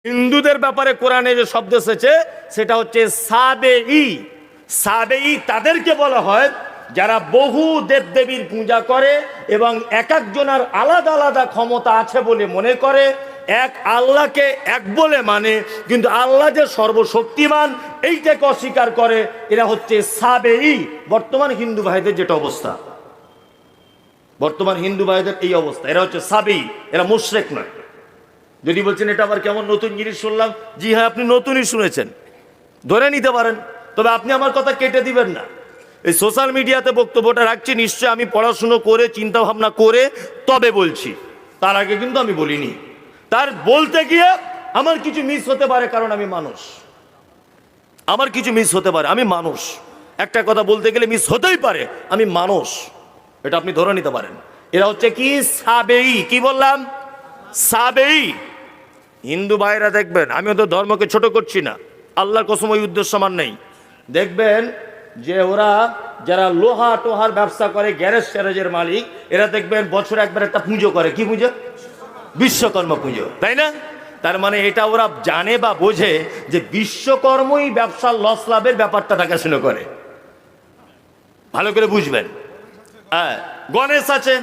হিন্দুদের ব্যাপারে কোরআনে যে শব্দ এসেছে সেটা হচ্ছে সাবেঈ। সাবেঈ তাদেরকে বলা হয় যারা বহু দেবদেবীর পূজা করে এবং এক একজনের আলাদা আলাদা ক্ষমতা আছে বলে মনে করে, এক আল্লাহকে এক বলে মানে, কিন্তু আল্লাহ যে সর্বশক্তিমান এইটাকে অস্বীকার করে। এরা হচ্ছে সাবেঈ। বর্তমান হিন্দু ভাইদের যেটা অবস্থা, বর্তমান হিন্দু ভাইদের এই অবস্থা, এরা হচ্ছে সাবেঈ, এরা মুশরিক নয়। যদি বলছেন এটা আবার কেমন নতুন জিনিস শুনলাম, জি হ্যাঁ, আপনি নতুনই শুনেছেন, ধরে নিতে পারেন, তবে আপনি আমার কথা কেটে দিবেন না। এই সোশ্যাল মিডিয়াতে বক্তব্যটা রাখছি, নিশ্চয় আমি পড়াশুনো করে চিন্তা ভাবনা করে তবে বলছি, তার আগে কিন্তু আমি বলিনি। তার বলতে গিয়ে আমার কিছু মিস হতে পারে, কারণ আমি মানুষ, আমার কিছু মিস হতে পারে, আমি মানুষ। একটা কথা বলতে গেলে মিস হতেই পারে, আমি মানুষ, এটা আপনি ধরে নিতে পারেন। এরা হচ্ছে কি সাবেঈ। কি বললাম? সাবেঈ। হিন্দু ভাইরা দেখবেন, আমি ওদের ধর্মকে ছোট করছি না, আল্লাহর কসম ওই উদ্দেশ্য আমার নেই। দেখবেন যে ওরা যারা লোহা টোহার ব্যবসা করে, গ্যারেজ ট্যারেজের মালিক, এরা দেখবেন বছরে একবার একটা পুজো করে। কি পুজো? বিশ্বকর্মা পুজো, তাই না? তার মানে এটা ওরা জানে বা বোঝে যে বিশ্বকর্মই ব্যবসার লস লাভের ব্যাপারটা দেখাশোনা করে। ভালো করে বুঝবেন। হ্যাঁ, গণেশ আছে।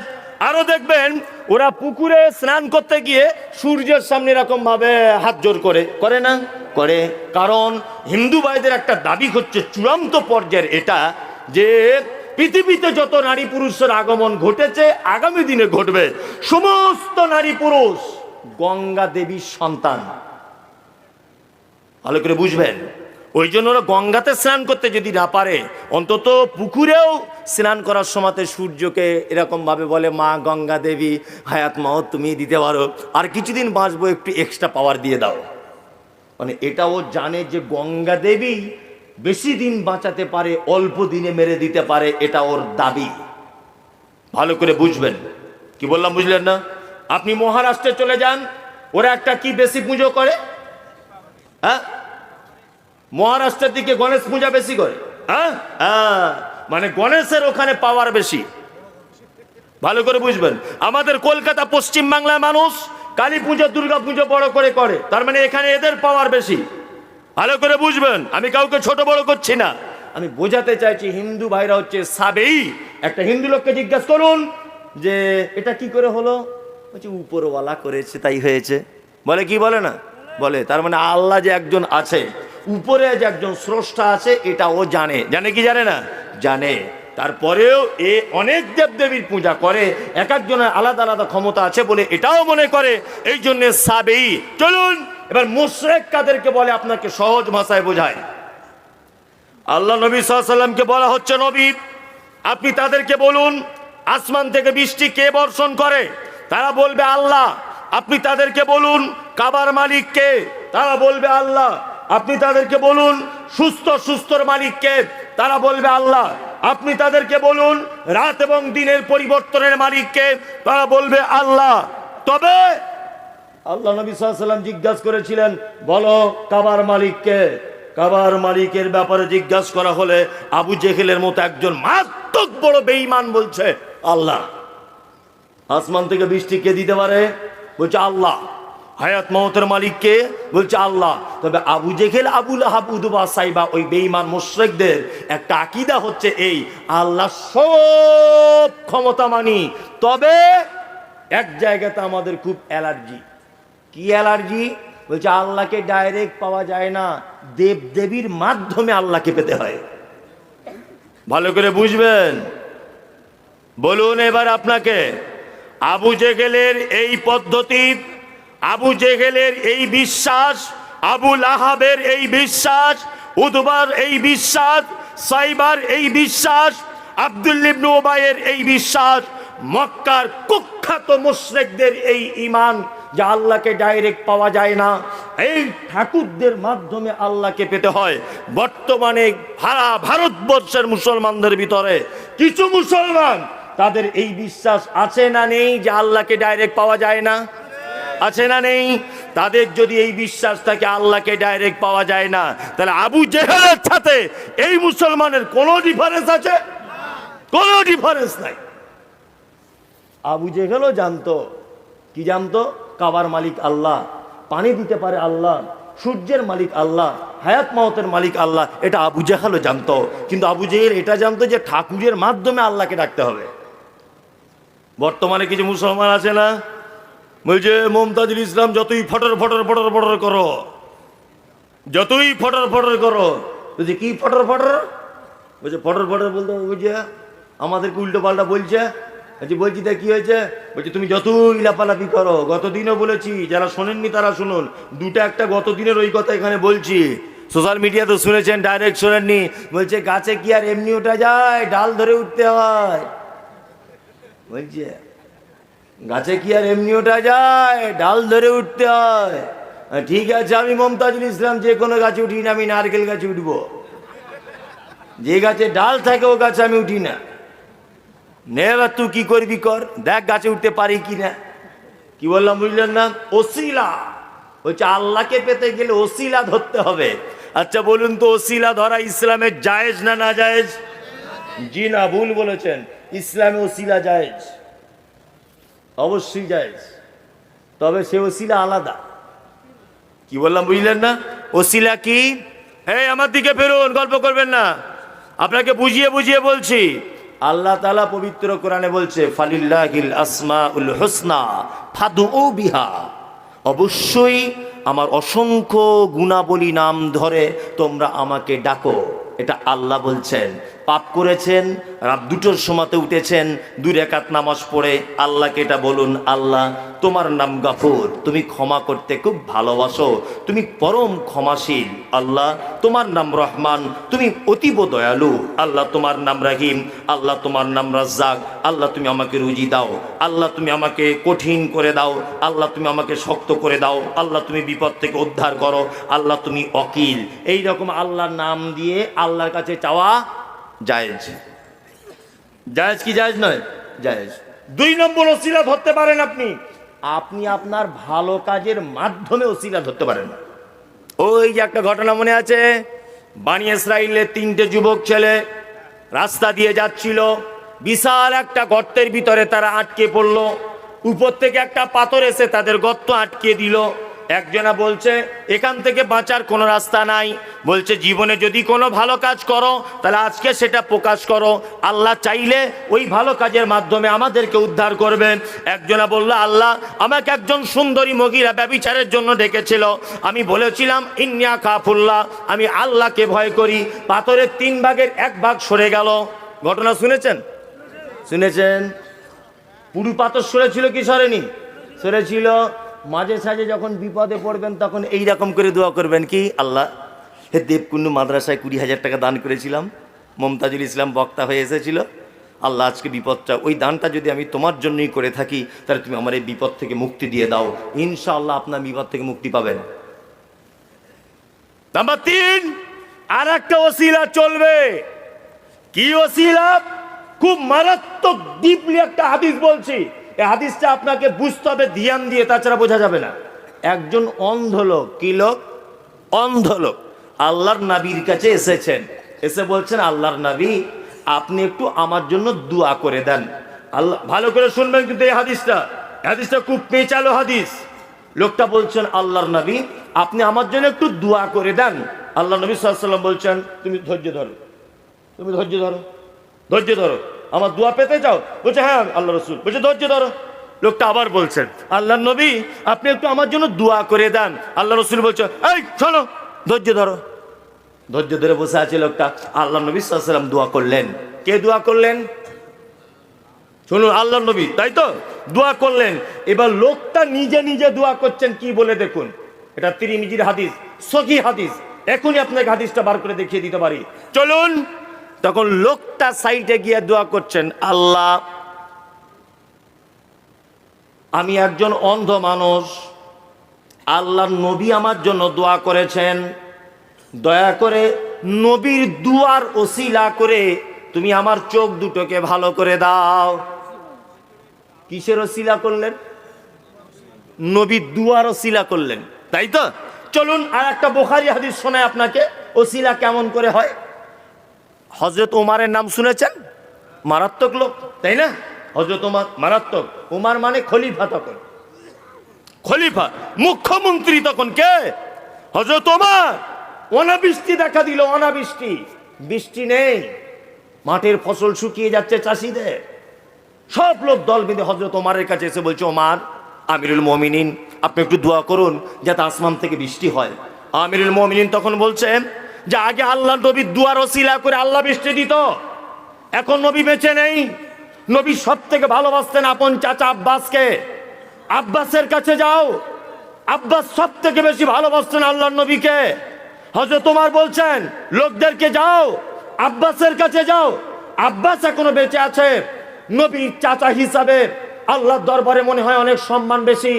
আরো দেখবেন ওরা পুকুরে স্নান করতে গিয়ে সূর্যের সামনে এরকম ভাবে হাত জোর করে, করে না? করে। কারণ হিন্দু ভাইদের একটা দাবি হচ্ছে চূড়ান্ত পর্যায়ের এটা, যে পৃথিবীতে যত নারী পুরুষের আগমন ঘটেছে, আগামী দিনে ঘটবে, সমস্ত নারী পুরুষ গঙ্গা দেবীর সন্তান। ভালো করে বুঝবেন। ওই জন্য ওরা গঙ্গাতে স্নান করতে যদি না পারে, অন্তত পুকুরেও স্নান করার সময় সূর্যকে এরকম ভাবে বলে, মা গঙ্গা দেবী, হায়াত মাও তুমি দিতে পারো, আর কিছুদিন বাঁচবো, একটু এক্সট্রা পাওয়ার দিয়ে দাও। মানে এটা ও জানে যে গঙ্গা দেবী বেশি দিন বাঁচাতে পারে, অল্প দিনে মেরে দিতে পারে, এটা ওর দাবি। ভালো করে বুঝবেন। কি বললাম বুঝলেন না? আপনি মহারাষ্ট্রে চলে যান, ওরা একটা কি বেশি পুজো করে? হ্যাঁ, মহারাষ্ট্রের দিকে গণেশ পূজা বেশি করে। হ্যাঁ, মানে গণেশের ওখানে পাওয়ার বেশি। ভালো করে বুঝবেন। আমাদের কলকাতা পশ্চিম বাংলার মানুষ কালী পুজো দুর্গা পুজো বড় করে করে, তার মানে এখানে এদের পাওয়ার বেশি। ভালো করে বুঝবেন। আমি কাউকে ছোট বড় করছি না, আমি বোঝাতে চাইছি হিন্দু ভাইরা হচ্ছে সাবেঈ। একটা হিন্দু লোককে জিজ্ঞাসা করুন যে এটা কি করে হলো, বলছে উপরওয়ালা করেছে তাই হয়েছে। বলে কি? বলে না? বলে। তার মানে আল্লাহ যে একজন আছে, উপরে যে একজন স্রষ্টা আছে, এটা ও জানে। জানে কি জানে না? জানে। তারপরেও এ অনেক দেবদেবীর পূজা করে, এক একজনের আলাদা আলাদা ক্ষমতা আছে বলে এটাও মনে করে, এই জন্য সাবেঈ। চলুন এবার মুশরিক কাদেরকে বলে আপনাকে সহজ ভাষায় বোঝায়। আল্লাহ নবী সাল্লাল্লাহু আলাইহি সাল্লামকে বলা হচ্ছে, নবী আপনি তাদেরকে বলুন আসমান থেকে বৃষ্টি কে বর্ষণ করে? তারা বলবে আল্লাহ। আপনি তাদেরকে বলুন কাবার মালিক কে? তারা বলবে আল্লাহ। আপনি তাদেরকে বলুন সুস্থর মালিককে? তারা বলবে আল্লাহ। আপনি তাদেরকে বলুন রাত এবং দিনের পরিবর্তনের মালিককে? তারা বলবে আল্লাহ। তবে আল্লাহ নবী সাল্লাল্লাহু আলাইহি সাল্লাম জিজ্ঞাসা করেছিলেন, বলো কাবার মালিককে? কাবার মালিকের ব্যাপারে জিজ্ঞাসা করা হলে আবু জেহেলের মতো একজন মারাত্মক বড় বেঈমান বলছে আল্লাহ। আসমান থেকে বৃষ্টি কে দিতে পারে? বলছে আল্লাহ। হায়াত মওতের মালিক কে? বলছে আল্লাহ। তবে আবু জেহেল, আবু লাহাব, উতবা, সাইবা, ওই বেঈমান মুশরিকদের একটা আকীদা হচ্ছে এই, আল্লাহ সব ক্ষমতা মানি, তবে এক জায়গাতে আমাদের খুব অ্যালার্জি। কি অ্যালার্জি? বলছে আল্লাহকে ডাইরেক্ট পাওয়া যায় না, দেবদেবীর মাধ্যমে আল্লাহকে পেতে হয়। ভালো করে বুঝবেন। বলুন এবার আপনাকে, আবু জেহেলের এই পদ্ধতি, আবু জেহেলের এই বিশ্বাস, আবু লাহাবের এই বিশ্বাস, উতবার এই বিশ্বাস, সাইবার এই বিশ্বাস, আব্দুল্লাহ ইবনে উবাইয়ের এই বিশ্বাস, মক্কার কুখ্যাত মুশরিকদের এই ঈমান যে আল্লাহকে ডাইরেক্ট পাওয়া যায় না, এই ঠাকুরদের মাধ্যমে আল্লাহকে পেতে হয়। বর্তমানে সারা ভারতবর্ষের মুসলমানদের ভিতরে কিছু মুসলমান, তাদের এই বিশ্বাস আছে না নেই যে আল্লাহকে ডাইরেক্ট পাওয়া যায় না? আছে না নেই? তাদের যদি এই বিশ্বাস থাকে আল্লাহকে ডাইরেক্ট পাওয়া যায় না, তাহলে আবু জেহেলের সাথে এই মুসলমানের কোনো ডিফারেন্স আছে? কোনো ডিফারেন্স নাই। আবু জেহেলও জানতো, কি জানতো? কাবার মালিক আল্লাহ। পানি দিতে পারে আল্লাহ, সূর্যের মালিক আল্লাহ, হায়াত মাওতের মালিক আল্লাহ, এটা আবু জাহালও জানতো। কিন্তু আবু জাহেল এটা জানতো যে ঠাকুরের মাধ্যমে আল্লাহকে ডাকতে হবে। বর্তমানে কিছু মুসলমান আছে না, বলছে মমতাজুল ইসলাম যতই ফটর ফটর ফটর ফটর করো, যতই ফটর ফটর করো, বলছে কি ফটর ফটর, বলছে ফটর ফটর বলতে বুঝছে আমাদেরকে উল্টো পাল্টা বলছে। বলছি তা কি হয়েছে, বলছে তুমি যতই লাপালাপি করো, গতদিনও বলেছি, যারা শোনেননি তারা শুনুন, দুটো একটা গতদিনের ওই কথা এখানে বলছি, সোশ্যাল মিডিয়া তো শুনেছেন, ডাইরেক্ট শোনেননি। বলছে গাছে কি আর এমনি ওঠা যায়, ডাল ধরে উঠতে হয়। বলছে গাছে কি আর এমনি ওঠা যায়, ডাল ধরে উঠতে হয়। ঠিক আছে, আমি মমতাজুল ইসলাম যে কোনো গাছে উঠি না, আমি নারকেল গাছে উঠবো। যে গাছে ডাল থাকে ও গাছে আমি উঠি না। নে এবার তুই কি করবি কর, দেখ গাছে উঠতে পারি কি না। কি বললাম বুঝলেন না? ওসিলা হচ্ছে আল্লাহকে পেতে গেলে ওসিলা ধরতে হবে। আচ্ছা বলুন তো, ওসিলা ধরা ইসলামের জায়েজ না না জায়েজ? জি না, ভুল বলেছেন, ইসলামে ওসিলা জায়েজ, অবশ্যই জায়েজ, তবে সে ওসিলা আলাদা। কি বললাম বুঝলেন না? ওসিলা কি? হ্যাঁ, আমার দিকে ফেরুন, গল্প করবেন না, আপনাকে বুঝিয়ে বুঝিয়ে বলছি। আল্লাহ তাআলা পবিত্র কোরআনে বলছে ফালিল্লাহিল আসমাউল হুসনা ফাদউ বিহা, অবশ্যই আমার অসংখ্য গুণাবলী নাম ধরে তোমরা আমাকে ডাকো। এটা আল্লাহ বলছেন। পাপ করেছেন, রাত 2টোর সময়তে উঠেছেন, 2 রাকাত নামাজ পড়ে আল্লাহকে এটা বলুন, আল্লাহ তোমার নাম গাফুর, তুমি ক্ষমা করতে খুব ভালোবাসো, তুমি পরম ক্ষমাশীল। আল্লাহ তোমার নাম রহমান, তুমি অতীব দয়ালু। আল্লাহ তোমার নাম রাহিম, আল্লাহ তোমার নাম রাজ্জাক। আল্লাহ তুমি আমাকে রুজি দাও, আল্লাহ তুমি আমাকে কঠিন করে দাও, আল্লাহ তুমি আমাকে শক্ত করে দাও, আল্লাহ তুমি বিপদ থেকে উদ্ধার করো, আল্লাহ তুমি ওকিল। এই রকম আল্লাহর নাম দিয়ে আল্লাহর কাছে চাওয়া জায়েজ। জায়েজ কি জায়েজ নয়? জায়েজ। 2 নম্বর ওসিলা ধরতে পারেন আপনি, আপনি আপনার ভালো কাজের মাধ্যমে ওসিলা ধরতে পারেন। ওই যে একটা ঘটনা মনে আছে, বানি ইসরাইলের 3টে যুবক ছেলে রাস্তা দিয়ে যাচ্ছিল, বিশাল একটা গর্তের ভিতরে তারা আটকে পড়ল। উপর থেকে একটা পাথর এসে তাদের গর্ত আটকে দিল। একজনা বলছে এখান থেকে বাঁচার কোনো রাস্তা নাই, বলছে জীবনে যদি কোনো ভালো কাজ করো তাহলে আজকে সেটা প্রকাশ করো, আল্লাহ চাইলে ওই ভালো কাজের মাধ্যমে আমাদেরকে উদ্ধার করবেন। একজনা বলল আল্লাহ আমাকে একজন সুন্দরী মহিলা ব্যভিচারের জন্য ডেকেছিল, আমি বলেছিলাম ইন্নিয়া খাফুল্লাহ, আমি আল্লাহকে ভয় করি। পাথরের 3 ভাগের 1 ভাগ সরে গেল। ঘটনা শুনেছেন? শুনেছেন? পুরো পাথর সরেছিল কি সরেনি? সরেছিল। মাঝে সাঝে যখন বিপদে পড়বেন তখন এই রকম করে দোয়া করবেন, কি আল্লাহ হে দেবকুন্ডু মাদ্রাসায় 20,000 টাকা দান করেছিলাম, মমতাজুল ইসলাম বক্তা হয়ে এসেছিল, আল্লাহ আজকে বিপদটা, ওই দানটা যদি আমি তোমার জন্যই করে থাকি তাহলে তুমি আমার এই বিপদ থেকে মুক্তি দিয়ে দাও, ইনশাআল্লাহ আপনার বিপদ থেকে মুক্তি পাবেন। নাম্বার 3, আর একটা ওসিলা চলবে। কি ওসিলা? খুব মারাত্মক ডিপলি একটা হাদিস বলছি, এই হাদিসটা আপনাকে বুঝতে হবে ধ্যান দিয়ে, তাছাড়া বোঝা যাবে না। একজন অন্ধ লোক, কি লোক? অন্ধ লোক আল্লাহর নবীর কাছে এসেছেন, এসে বলছেন আল্লাহর নবী আপনি একটু আমার জন্য দোয়া করে দেন। আল্লাহ, ভালো করে শুনবেন কিন্তু এই হাদিসটা খুব পেঁচালো হাদিস। লোকটা বলছেন আল্লাহর নবী আপনি আমার জন্য একটু দোয়া করে দেন। আল্লাহ নবী সাল্লাল্লাহু আলাইহি ওয়াসাল্লাম বলছেন তুমি ধৈর্য ধরো, তুমি ধৈর্য ধরো, ধৈর্য ধরো, আমার দোয়া পেতে চাও? বলছে হ্যাঁ আল্লাহ রসুল। বলছে ধৈর্য ধরো। লোকটা আবার বলছেন আল্লাহ নবী আপনি একটু আমার জন্য দোয়া করে দেন। আল্লাহ রসুল বলছে এই শোনো, ধৈর্য ধরো। ধৈর্য ধরে বসে আছে লোকটা। আল্লাহ নবী সাল্লাল্লাহু আলাইহি ওয়াসাল্লাম দোয়া করলেন। কে দোয়া করলেন? শুনুন, আল্লাহ নবী তাই তো দোয়া করলেন। এবার লোকটা নিজে নিজে দোয়া করছেন, কি বলে দেখুন, এটা তিরমিজির হাদিস, সহিহ হাদিস, এখনই আপনাকে হাদিসটা বার করে দেখিয়ে দিতে পারি, চলুন। তখন লোকটা সাইডে গিয়ে দোয়া করছেন, আল্লাহ আমি একজন অন্ধ মানুষ, আল্লাহর নবী আমার জন্য দোয়া করেছেন, দয়া করে নবীর দুয়ার ওসিলা করে তুমি আমার চোখ দুটোকে ভালো করে দাও। কিসের ওসিলা করলেন? নবীর দুয়ার ওসিলা করলেন, তাই তো? চলুন আর একটা বুখারী হাদিস শোনায় আপনাকে, ওসিলা কেমন করে হয়। হযরত ওমরের নাম শুনেছেন? মারাত্মক লোক, তাই না? হযরত ওমর মারাত্মক। ওমর মানে খলিফা তখন। খলিফা, মুখ্যমন্ত্রী তখন কে? হযরত ওমর। অনাবৃষ্টি দেখা দিল, অনাবৃষ্টি, বৃষ্টি নেই, মাঠের ফসল শুকিয়ে যাচ্ছে চাষিদের। সব লোক দল বেঁধে হযরত ওমরের কাছে এসে বলছে, ওমর আমিরুল মুমিনিন, আপনি একটু দোয়া করুন যাতে আসমান থেকে বৃষ্টি হয়। আমিরুল মুমিনিন তখন বলছেন যে আগে আল্লাহ নবীর দুয়ার ওসিলা করে আল্লাহ বৃষ্টি দিত, এখন নবী বেঁচে নেই। নবী সব থেকে ভালোবাসতেন আপন চাচা আব্বাসকে, আব্বাসের কাছে যাও। আব্বাস সব থেকে বেশি ভালোবাসতেন আল্লাহর নবীকে। হযরত ওমর বলছেন লোকদেরকে যাও আব্বাসের কাছে যাও, আব্বাস এখনো বেঁচে আছে, নবীর চাচা হিসাবে আল্লাহর দরবারে মনে হয় অনেক সম্মান বেশি,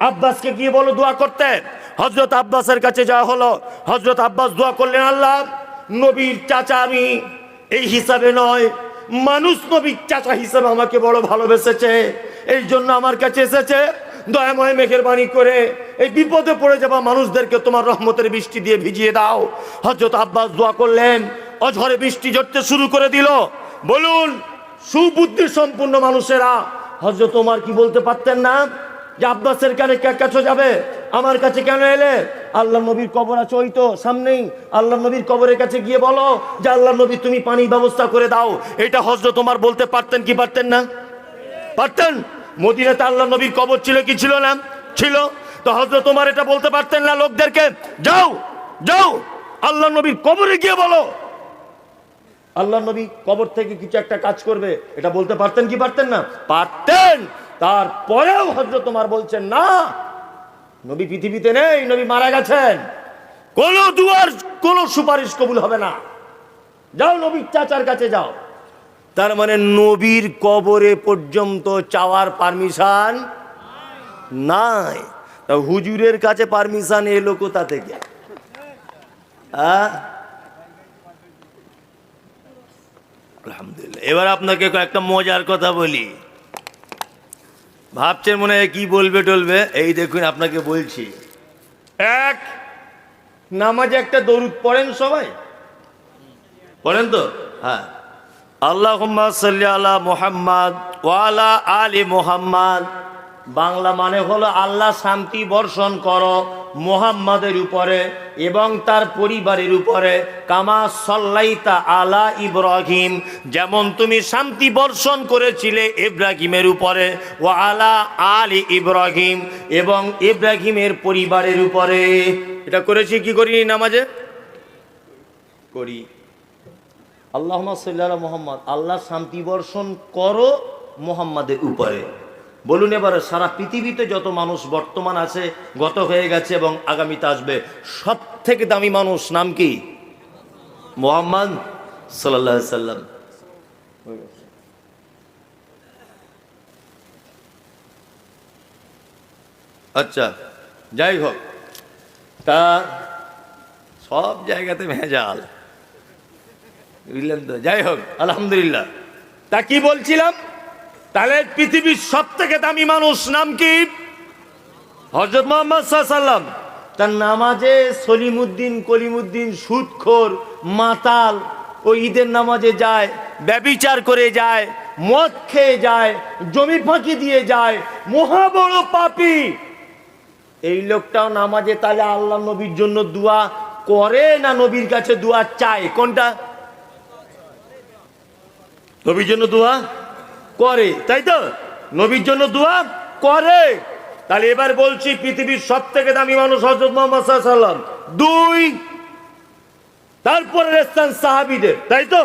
আব্বাসকে গিয়ে বলো দোয়া করতে। হযরত আব্বাসের কাছে যাওয়া হলো, হযরত আব্বাস দোয়া করলেন, আল্লাহ নবীর চাচা আমি এই হিসাবে নয়, মানুষ নবীর চাচা হিসাবে আমাকে বড় ভালোবেসেছে, এই জন্য আমার কাছে এসেছে, দয়াময় মেহেরবানি করে এই বিপদে পড়ে যাওয়া মানুষদেরকে তোমার রহমতের বৃষ্টি দিয়ে ভিজিয়ে দাও। হযরত আব্বাস দোয়া করলেন, অঝরে বৃষ্টি ঝরতে শুরু করে দিল। বলুন সুবুদ্ধি সম্পন্ন মানুষেরা হযরত ওমর কি বলতে পারতেন না যে আব্বাসের কাছে যাবে, আমার কাছে কেন এলে? আল্লাহ নবীর কবর আছে ওই তো সামনেই, আল্লাহ নবীর কবরের কাছে গিয়ে বলো যে আল্লাহ নবী তুমি পানির ব্যবস্থা করে দাও। এটা হযরত ওমর বলতে পারতেন কি পারতেন না? পারতেন। মদিনাতে আল্লাহ নবীর কবর ছিল কি ছিল না? ছিল। তো হযরত ওমর এটা বলতে পারতেন না লোকদেরকে, যাও যাও আল্লাহ নবীর কবরে গিয়ে বলো আল্লাহ নবী কবর থেকে কিছু একটা কাজ করবে? এটা বলতে পারতেন কি পারতেন না? পারতেন। তারপরেও হযরত ওমর বলছেন না, নবী পৃথিবীতে নেই, নবী মারা গেছেন, কোন দুয়ার কোন সুপারিশ কবুল হবে না, যাও নবীর চাচার কাছে যাও। তার মানে নবীর কবরে পর্যন্ত চাওয়ার পারমিশন নাই। তা হুজুরের কাছে পারমিশন এলো কোথা থেকে? আলহামদুলিল্লাহ। এবার আপনাকে একটা মজার কথা বলি, ভাবছেন মনে হয় কি বলবে টলবে, এই দেখুন আপনাকে বলছি। এক, নামাজে একটা দরুদ পড়েন, সবাই পড়েন তো? হ্যাঁ, আল্লাহুম্মা সাল্লি আলা মুহাম্মাদ ওয়া আলা আলি মুহাম্মাদ। বাংলা মানে হলো আল্লাহ শান্তি বর্ষণ করো মুহাম্মাদের উপরে এবং তার পরিবারের উপরে, কামা সাল্লাইতা আলা ইব্রাহিম, যেমন তুমি শান্তি বর্ষণ করেছিলে ইব্রাহিমের উপরে, ওয়া আলা আলি ইব্রাহিম, এবং ইব্রাহিমের পরিবারের উপরে। এটা করেছি কি করি নামাজে? করি। আল্লাহুম্মা সাল্লি আলা মুহাম্মাদ, আল্লাহ শান্তি বর্ষণ করো মুহাম্মাদের উপরে। বলুন এবারে সারা পৃথিবীতে যত মানুষ বর্তমান আছে, গত হয়ে গেছে এবং আগামীতে আসবে, সব থেকে দামি মানুষ নাম কি? মুহাম্মদ সাল্লাল্লাহু আলাইহি সাল্লাম। আচ্ছা যাই হোক, তা সব জায়গাতে ভেজাল, বুঝলেন তো? যাই হোক আলহামদুলিল্লাহ। তা কি বলছিলাম, তাহলে পৃথিবীর সব থেকে দামি মানুষ নাম কি? হযরত মুহাম্মদ সাল্লাল্লাহু আলাইহি সাল্লাম। তার নামাজে সলিমুদ্দিন কলিমুদ্দিন সুদখোর মাতাল ও ঈদের নামাজে যায়, ব্যভিচার করে যায়, মদ খেয়ে যায়, জমি ফাঁকি দিয়ে যায়, মহা বড় পাপী। এই লোকটাও নামাজে তাহলে আল্লাহ নবীর জন্য দোয়া করে না নবীর কাছে দোয়া চায়? কোনটা? নবীর জন্য দোয়া করে, তাই তো? নবীর জন্য দোয়া করে। তাহলে এবার বলছি পৃথিবীর সব থেকে দামি মানুষ হযরত মুহাম্মদ সাল্লাল্লাহু আলাইহি সাল্লাম। দুই, তারপরে স্থান সাহাবীদের, তাই তো?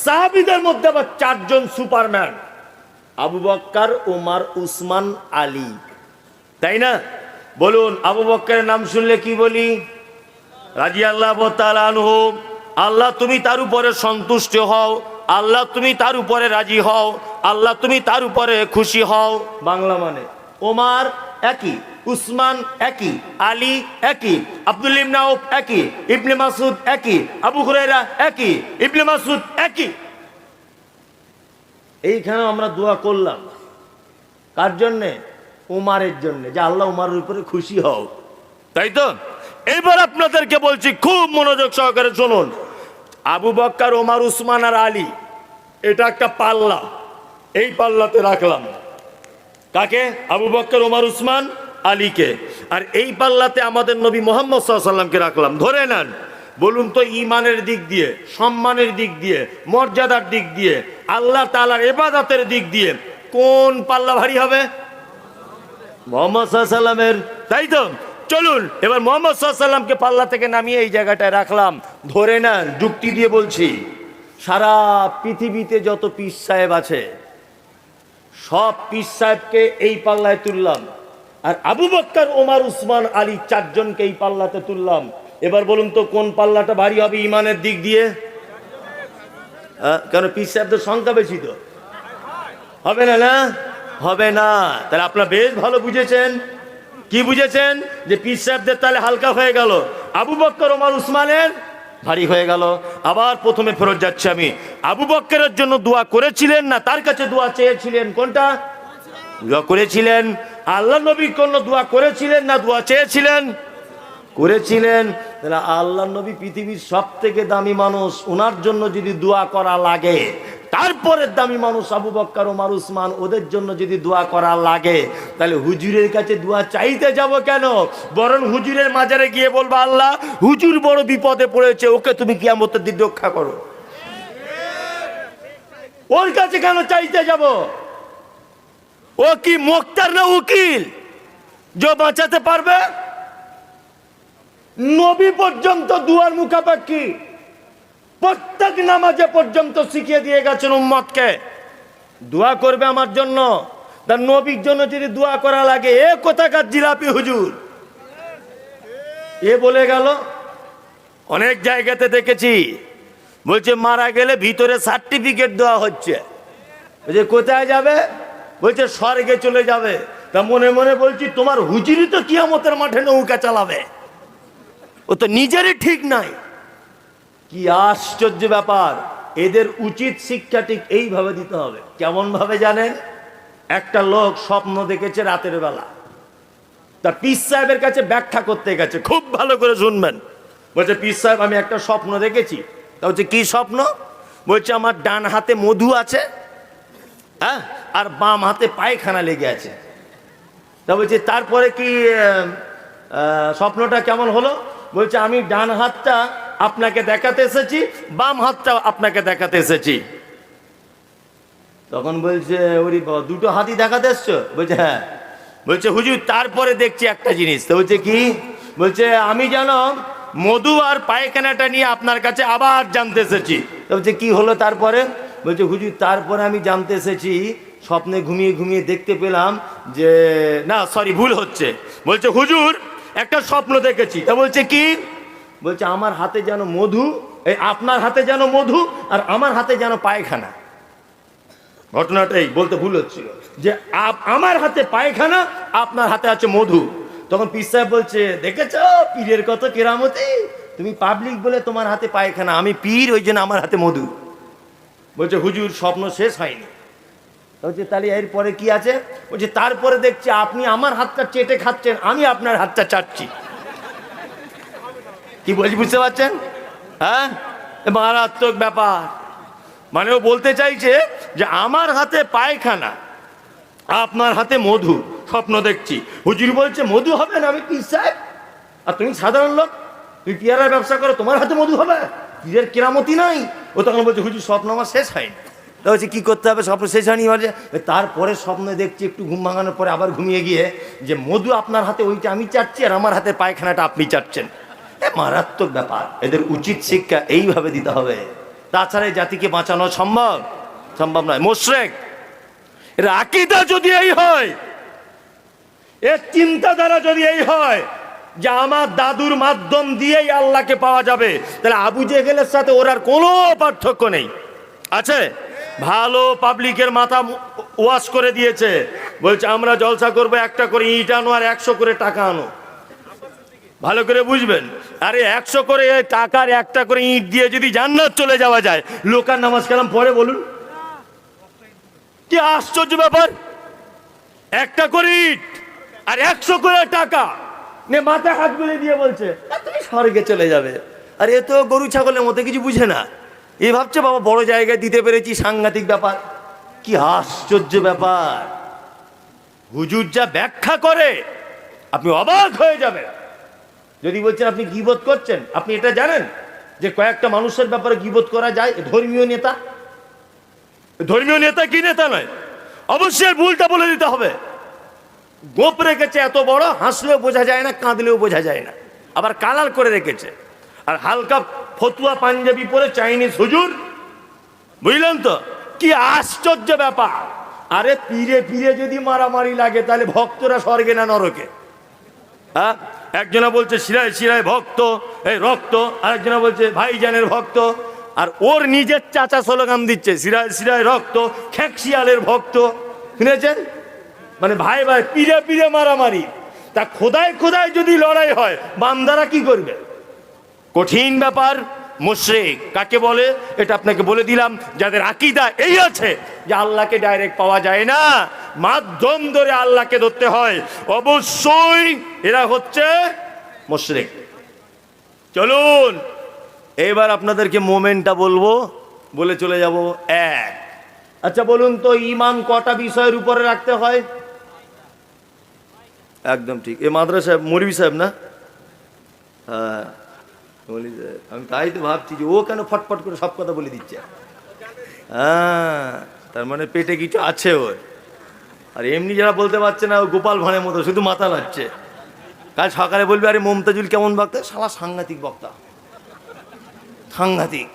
সাহাবীদের মধ্যে আবার চারজন সুপারম্যান, আবু বকর, ওমর, উসমান, আলী, তাই না? বলুন আবু বকরের নাম শুনলে কি বলি? রাদিয়াল্লাহু তাআলা আনহু। আল্লাহ তুমি তার উপরে সন্তুষ্ট হও, আল্লাহ তুমি তার উপরে রাজি হও, আল্লাহ তুমি তার উপরে খুশি হও। বাংলা মানে ওমর একই, উসমান একই, আলী একই, আব্দুল্লাহ ইবনে আউফ একই, ইবনে মাসউদ একই, আবু হুরায়রা একই, ইবনে মাসউদ একই। এইখানে আমরা দোয়া করলাম কার জন্যে? উমারের জন্য, যে আল্লাহ উমারের উপরে খুশি হও, তাই তো? এবার আপনাদেরকে বলছি খুব মনোযোগ সহকারে শুনুন। আবু বকর, ওমর, উসমান আর আলী, এটা একটা পাল্লা, এই পাল্লাতে রাখলাম কাকে? আবু বকর, ওমর, উসমান, আলীকে, আর এই পাল্লাতে আমাদের নবী মুহাম্মদ সাল্লাল্লাহু আলাইহি ওয়াসাল্লামকে রাখলাম। ধরে নেন, বলুন তো ইমানের দিক দিয়ে, সম্মানের দিক দিয়ে, মর্যাদার দিক দিয়ে, আল্লাহ তাআলার ইবাদতের দিক দিয়ে কোন পাল্লা ভারী হবে? মুহাম্মদ সাল্লাল্লাহু আলাইহি ওয়াসাল্লামের, তাই তো? চলুন এবার মুহাম্মদ সাল্লাল্লাহু আলাইহি ওয়াসাল্লামকে পাল্লা থেকে নামিয়ে এই জায়গাটায় রাখলাম। ধরে নেন, যুক্তি দিয়ে বলছি, সারা পৃথিবীতে যত পীর সাহেব আছে সব পীর সাহেবকে এই পাল্লায় তুললাম, আর আবু বকর, ওমর, উসমান, আলী চারজনকে এই পাল্লাতে তুললাম। এবার বলুন তো কোন পাল্লাটা ভারী হবে ইমানের দিক দিয়ে? কারণ পীর সাহেবদের সংখ্যা বেশি, তো হবে না? না হবে না। তাহলে আপনারা বেশ ভালো বুঝেছেন। কি বুঝেছেন? যে পীর সাহেবদের তাহলে হালকা হয়ে গেল, আবু বকর, ওমর, উসমানের ভারী হয়ে গেল। আবার প্রথমে ফেরত যাচ্ছি আমি, আবু বকরের জন্য দোয়া করেছিলেন না তার কাছে দোয়া চেয়েছিলেন? কোনটা? দোয়া করেছিলেন। আল্লাহ নবীর জন্য দোয়া করেছিলেন না দোয়া চেয়েছিলেন? করেছিলেন। তাহলে আল্লাহ নবী পৃথিবীর সব থেকে দামি মানুষ, ওনার জন্য যদি দোয়া করা লাগে, তারপরে দামি মানুষ আবু বকর, ওমর, উসমান, ওদের জন্য যদি দোয়া করা লাগে, তাহলে হুজুরের কাছে দোয়া চাইতে যাব কেন? বরং হুজুরের মাজারে গিয়ে বলবো, আল্লাহ হুজুর বড় বিপদে পড়েছে, ওকে তুমি কিয়ামতের দিন রক্ষা করো। ওর কাছে কেন চাইতে যাব? ও কি মোক্তার না উকিল যে বাঁচাতে পারবে? নবী পর্যন্ত দুয়ার মুখাপাক্ষী, প্রত্যেক নামাজে পর্যন্ত শিখিয়ে দিয়ে গেছেন উম্মতকে দোয়া করবে আমার জন্য। তার নবীর জন্য যদি দোয়া করা লাগে, এ কোথাকার জিলাপি হুজুর এ বলে গেল। অনেক জায়গাতে দেখেছি, বলছে মারা গেলে ভিতরে সার্টিফিকেট দেওয়া হচ্ছে। বলছে কোথায় যাবে? বলছে স্বর্গে চলে যাবে। তা মনে মনে বলছি, তোমার হুজুরই তো কিয়ামতের মাঠে নৌকা চালাবে, ও তো নিজেরই ঠিক নাই। কি আশ্চর্য ব্যাপার! এদের উচিত শিক্ষা ঠিক এইভাবে দিতে হবে। কেমন ভাবে জানেন? একটা লোক স্বপ্ন দেখেছে রাতের বেলা, তার পীর সাহেবের কাছে ব্যাখ্যা করতে গেছে। খুব ভালো করে শুনবেন। বলছে, পীর সাহেব আমি একটা স্বপ্ন দেখেছি। তা বলছে কি স্বপ্ন? বলছে আমার ডান হাতে মধু আছে, হ্যাঁ, আর বাম হাতে পায়খানা লেগে আছে। তা বলছে তারপরে কি স্বপ্নটা কেমন হলো? বলছে আমি ডান হাতটা আপনাকে দেখাতে এসেছি, বাম হাতটা আপনাকে দেখাতে এসেছি। তখন বলছে, ওরে বাবা, দুটো হাতই দেখাতে এসছো? বলছে হ্যাঁ। বলছে হুজুর তারপরে দেখছি একটা জিনিস। তো বলছে কি? বলছে আমি যেন মধু আর পায়খানাটা নিয়ে আপনার কাছে আবার জানতে এসেছি। তো বলছে কি হলো তারপরে? বলছে হুজুর তারপরে আমি জানতে এসেছি, স্বপ্নে ঘুমিয়ে ঘুমিয়ে দেখতে পেলাম যে, না সরি ভুল হচ্ছে। বলছে হুজুর একটা স্বপ্ন দেখেছি। তা বলছে কি? বলছে আমার হাতে যেন মধু, এই আপনার হাতে যেন মধু, আর আমার হাতে যেন পায়খানা। ঘটনাটাই বলতে ভুল হচ্ছিল, যে আমার হাতে পায়খানা, আপনার হাতে আছে মধু। তখন পীর সাহেব বলছে, দেখেছো পীরের কত কেরামতি, তুমি পাবলিক বলে তোমার হাতে পায়খানা, আমি পীর ওই জন্য আমার হাতে মধু। বলছে হুজুর স্বপ্ন শেষ হয়নি। বলছে তাহলে এরপরে কি আছে? বলছে তারপরে দেখছি আপনি আমার হাতটা চেটে খাচ্ছেন, আমি আপনার হাতটা চাটছি। কি বলছি বুঝতে পারছেন? হ্যাঁ, মারাত্মক ব্যাপার। মানে ও বলতে চাইছে যে আমার হাতে পায়খানা, আপনার হাতে মধু, স্বপ্ন দেখছি। হুজুর বলছে মধু হবে না, আমি পীর সাহেব আর তুমি সাধারণ লোক, তুমি পেয়ারার ব্যবসা করো, তোমার হাতে মধু হবে? পীরের কেরামতি নাই। ও তখন বলছে হুজুর স্বপ্ন আমার শেষ হয়নি। তা বলছে কি করতে হবে? স্বপ্ন শেষ হয়নি মানে? তারপরে স্বপ্নে দেখছি একটু ঘুম ভাঙানোর পরে আবার ঘুমিয়ে গিয়ে, যে মধু আপনার হাতে ওইটা আমি চাচ্ছি, আর আমার হাতে পায়খানাটা আপনি চাচ্ছেন। মারাত্মক ব্যাপার। এদের উচিত শিক্ষা এইভাবে দিতে হবে, তাছাড়া এই জাতিকে বাঁচানো সম্ভব সম্ভব নয়। মুশরিক এর আকীদা যদি এই হয়, এর চিন্তাধারা যদি এই হয় যে আমার দাদুর মাধ্যম দিয়েই আল্লাহকে পাওয়া যাবে, তাহলে আবু জেহেলের সাথে ওর আর কোনো পার্থক্য নেই। আছে ভালো পাবলিকের মাথা ওয়াশ করে দিয়েছে, বলছে আমরা জলসা করবো, একটা করে ইট আনো আর 100 করে টাকা আনো। ভালো করে বুঝবেন, আরে 100 করে টাকার একটা করে ইট দিয়ে যদি জান্নাত চলে যাওয়া যায়, লোকার নামাজ কালাম পড়ে বলুন? কি আশ্চর্য ব্যাপার! একটা করে ইট আর 100 করে টাকা নে মাথায় হাত বুলিয়ে দিয়ে বলছে তুমি স্বর্গে চলে যাবে। আর এ তো গরু ছাগলের মতো কিছু বুঝে না। এ ভাবছে বাবা বড় জায়গায় দিতে পেরেছি, সাংঘাতিক ব্যাপার। কি আশ্চর্য ব্যাপার! হুজুর যা ব্যাখ্যা করে আপনি অবাক হয়ে যাবেন। যদি বলছেন আপনি গীবত করছেন, আপনি এটা জানেন যে কয়েকটা মানুষের ব্যাপারে গীবত করা যায়? ধর্মীয় নেতা, ধর্মীয় নেতা কি নেতা নয়, অবশ্যই ভুলটা বলে দিতে হবে। গোপ রেখেছে এত বড়, হাসলেও বোঝা যায় না, কাঁদলেও বোঝা যায় না, আবার কালার করে রেখেছে। আর হালকা ফতুয়া পাঞ্জাবি পরে চাইনিজ হুজুর, বুঝলেন তো? কি আশ্চর্য ব্যাপার। আরে পীরে পীরে যদি মারামারি লাগে তাহলে ভক্তরা স্বর্গে না নরকে? হ্যাঁ, একজনা বলছে শিরায় শিরায় ভক্ত, এই রক্ত, আরেকজনা বলছে ভাইজানের ভক্ত, আর ওর নিজের চাচা স্লোগান দিচ্ছে শিরায় শিরায় রক্ত, খেকশিয়ালের ভক্ত। শুনেছেন? মানে ভাই ভাই পীরে পীরে মারামারি। তা খোদায় খোদায় যদি লড়াই হয়, বান্দারা কি করবে? কঠিন ব্যাপার। মুশরিক কাকে বলে এটা আপনাকে বলে দিলাম। যাদের আকীদা এই আছে যে আল্লাহকে ডাইরেক্ট পাওয়া যায় না, মাধ্যম ধরে আল্লাহকে ধরতে হয়, অবশ্যই এরা হচ্ছে মুশরিক। চলুন এবার আপনাদেরকে মোমেন্টটা বলবো, বলে চলে যাব এক। আচ্ছা বলুন তো, ঈমান কটা বিষয়ের উপরে রাখতে হয়? একদম ঠিক, এ মাদ্রাসা মৌলভী সাহেব না? হ্যাঁ, আমি তাই তো ভাবছি যে ও কেন ফটফট করে সব কথা বলে দিচ্ছে। হ্যাঁ, তার মানে পেটে কিছু আছে ওর। আর এমনি যারা বলতে পারছে না, ও গোপাল ভাঁড়ের মতো শুধু মাথা লাগছে। কাল সকালে বলবে আরে মমতাজুল কেমন বক্তা, শালা সাংঘাতিক বক্তা, সাংঘাতিক।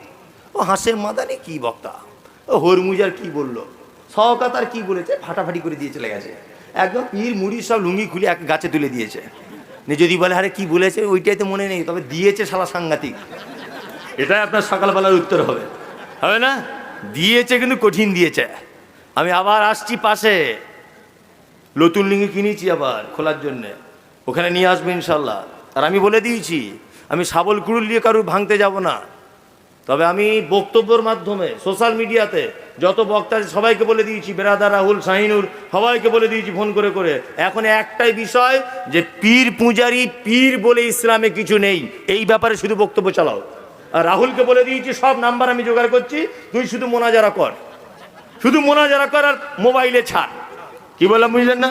ও হাসের মাদানি কি বক্তা, ও হরমুজার কি বললো, সহকাতার কি বলেছে, ফাটাফাটি করে দিয়ে চলে গেছে। একদম পীর মুড়ি সব লুঙ্গি খুলে এক গাছে তুলে দিয়েছে। যদি বলে আরে কি বলেছে ওইটাই তো মনে নেই, তবে দিয়েছে শালা সাংঘাতিক। এটাই আপনার সকালবেলার উত্তর হবে, হবে না? দিয়েছে কিন্তু কঠিন দিয়েছে। আমি আবার আসছি পাশে, নতুন লিঙ্গি কিনেছি আবার খোলার জন্যে, ওখানে নিয়ে আসবো ইনশাল্লাহ। আর আমি বলে দিয়েছি আমি শাবল কুড়ুল দিয়ে কারু ভাঙতে যাব না। তবে আমি বক্তব্যের মাধ্যমে সোশ্যাল মিডিয়াতে যত বক্তা সবাইকে বলে দিয়েছি, বেরাদার রাহুল শাহিনুর সবাইকে বলে দিয়েছি ফোন করে করে, এখন একটাই বিষয় যে পীর পূজারি পীর বলে ইসলামে কিছু নেই, এই ব্যাপারে শুধু বক্তব্য চালাও। আর রাহুলকে বলে দিয়েছি সব নাম্বার আমি জোগাড় করছি, তুই শুধু মোনাজারা কর, শুধু মোনাজারা কর আর মোবাইলে ছাড়। কি বললাম বুঝলেন না?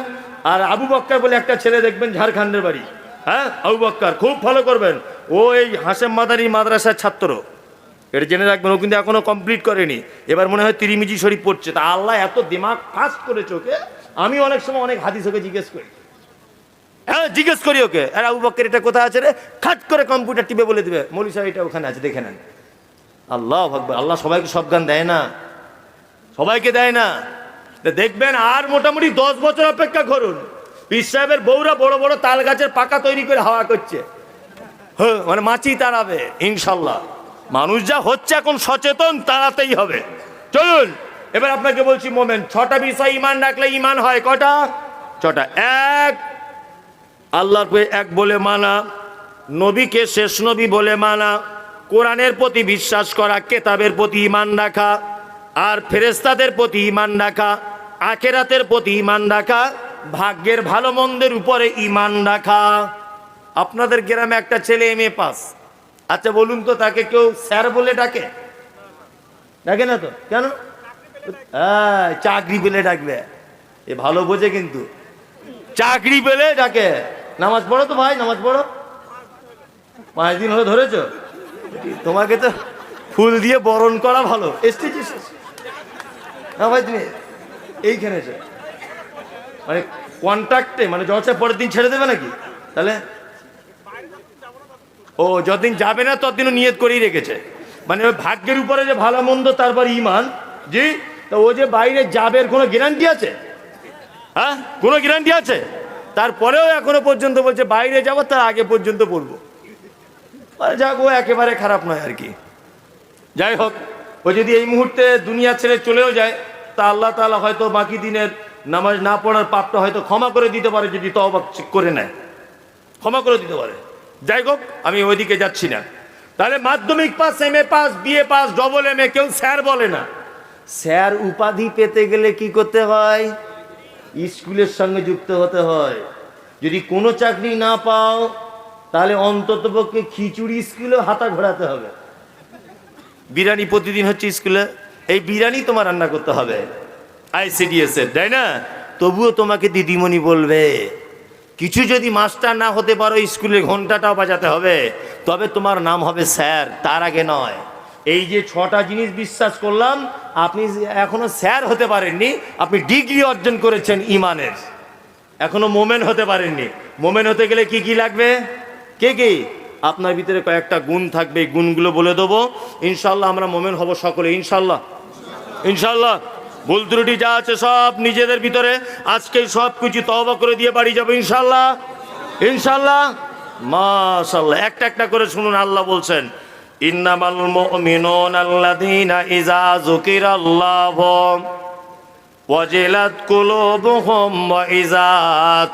আর আবু বক্কর বলে একটা ছেলে দেখবেন ঝাড়খণ্ডের বাড়ি, হ্যাঁ আবু বক্কর, খুব ফলো করবেন, ও এই হাশেম মাদানী মাদ্রাসার ছাত্র, এটা জেনে রাখবেন। ও কিন্তু এখনো কমপ্লিট করেনি, এবার মনে হয় তিরিমিজি শরীফ পড়ছে। তা আল্লাহ এত দিমাগ ফাস্ট করেছে ওকে, আমি অনেক সময় অনেক হাদিস ওকে জিজ্ঞেস করি, হ্যাঁ জিজ্ঞেস করি ওকে, আর আবু বক্কর এটা কোথায় আছে রে, খাট করে কম্পিউটার টিপে বলে দিবে মৌলী সাহেব এটা ওখানে আছে, দেখে নেন। আল্লাহ ভাগবে, আল্লাহ সবাইকে সব গান দেয় না, সবাইকে দেয় না। দেখবেন আর মোটামুটি 10 বছর অপেক্ষা করুন, পীর সাহেবের বউরা বড় বড় তাল গাছের পাকা তৈরি করে হাওয়া করছে, হ্যাঁ মানে মাছি তাড়াবে ইনশাল্লাহ। মানুষ যা হচ্ছে এখন সচেতন, তাড়াতেই হবে। চলুন এবার আপনাকে বলছি মোমেন্ট, 6টা বিষয় ইমান রাখলে ইমান হয় কটা? 6টা। এক, আল্লাহকে এক বলে মানা, নবীকে শেষ নবী বলে মানা, কোরআনের প্রতি বিশ্বাস করা, কেতাবের প্রতি ইমান রাখা, আর ফেরেশতাদের প্রতি ইমান রাখা, আখিরাতের প্রতি ইমান রাখা, ভাগ্যের ভালো মন্দের উপরে ইমান রাখা। আপনাদের গ্রামে একটা ছেলে MA পাস, আচ্ছা বলুন তো তাকে কেউ স্যার বলে ডাকে? ডাকে না তো, কেন? হ্যাঁ চাকরি পেলে ডাকবে, এ ভালো বোঝে কিন্তু, চাকরি পেলে ডাকে। নামাজ পড়ো তো ভাই, নামাজ পড়ো, 5 দিন হলে ধরেছ, তোমাকে তো ফুল দিয়ে বরণ করা ভালো, স্টেজে না ভাই তুমি এইখানে মানে কন্ট্রাক্টে, মানে জলসা পরের দিন ছেড়ে দেবে নাকি? তাহলে ও যতদিন যাবে না ততদিনও নিয়ত করেই রেখেছে, মানে ওই ভাগ্যের উপরে যে ভালো মন্দ তারপর ইমান। জি, তো ও যে বাইরে যাবে কোনো গ্যারান্টি আছে? হ্যাঁ কোনো গ্যারান্টি আছে? তারপরেও এখনো পর্যন্ত বলছে বাইরে যাবো, তার আগে পর্যন্ত পড়বো। যাক, ও একেবারে খারাপ নয় আর কি। যাই হোক, ও যদি এই মুহূর্তে দুনিয়া ছেড়ে চলেও যায়, তা আল্লাহ তাআলা হয়তো বাকি দিনের নামাজ না পড়ার পাপটা হয়তো ক্ষমা করে দিতে পারে, যদি তওবা করে নেয়, ক্ষমা করে দিতে পারে। যাই হোক, আমি ওইদিকে যাচ্ছি না। তাহলে মাধ্যমিক pass, MA pass, BA pass, double MA, কেউ স্যার বলে না। স্যার উপাধি পেতে গেলে কি করতে হয়? স্কুলের সঙ্গে যুক্ত হতে হয়। যদি কোনো চাকরি না পাও তাহলে অন্ততপক্ষে খিচুড়ি স্কুলে হাতা ঘোরাতে হবে। বিরিয়ানি প্রতিদিন হচ্ছে স্কুলে, এই বিরিয়ানি তোমার রান্না করতে হবে ICDS এর, তাই না? তবুও তোমাকে দিদিমণি বলবে, কিছু যদি মাস্টার না হতে পারো, স্কুলের ঘন্টাটাও বাজাতে হবে, তবে তোমার নাম হবে স্যার, তার আগে নয়। এই যে 6টা জিনিস বিশ্বাস করলাম, আপনি এখনো স্যার হতে পারেননি, আপনি ডিগ্রি অর্জন করেছেন ইমানের, এখনো মোমেন হতে পারেননি। মোমেন হতে গেলে কি কি লাগবে? কে কি? আপনার ভিতরে কয়েকটা গুণ থাকবে, এই গুণগুলো বলে দেবো, ইনশাল্লাহ আমরা মোমেন হব সকলে, ইনশাল্লাহ। ইনশাল্লাহ ভুল ত্রুটি যা আছে সব নিজেদের ভিতরে আজকে সব কিছু তওবা করে দিয়ে বাড়ি যাবো, ইনশাল্লাহ। ইনশাল্লাহ, মাশাআল্লাহ। একটা একটা করে শুনুন। আল্লাহ বলছেন, ইন্নামাল মুমিনুনা আল্লাযীনা ইযা যুকিরাল্লাহু ওয়াজিলাত কুলুবুহুম ওয়া ইযা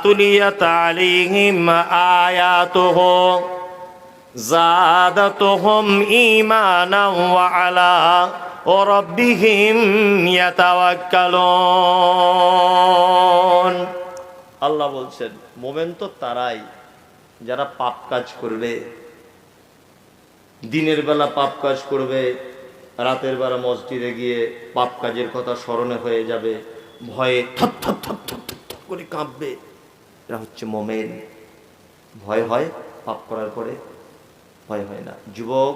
তুলিয়াত আলাইহিম আয়াতুহু যাদাতুহুম ঈমানান ওয়া আলা রাব্বিহিম ইয়াতাওয়াক্কালুন। আল্লাহ বলছেন, মুমিন তো তারাই যারা পাপ কাজ করবে, দিনের বেলা পাপ কাজ করবে, রাতের বেলা মসজিদে গিয়ে পাপ কাজের কথা স্মরণে হয়ে যাবে, ভয়ে থর থর থর থর থর করে কাঁপবে, এরা হচ্ছে মুমিন। ভয় হয় পাপ করার পরে? ভয় হয় না। যুবক,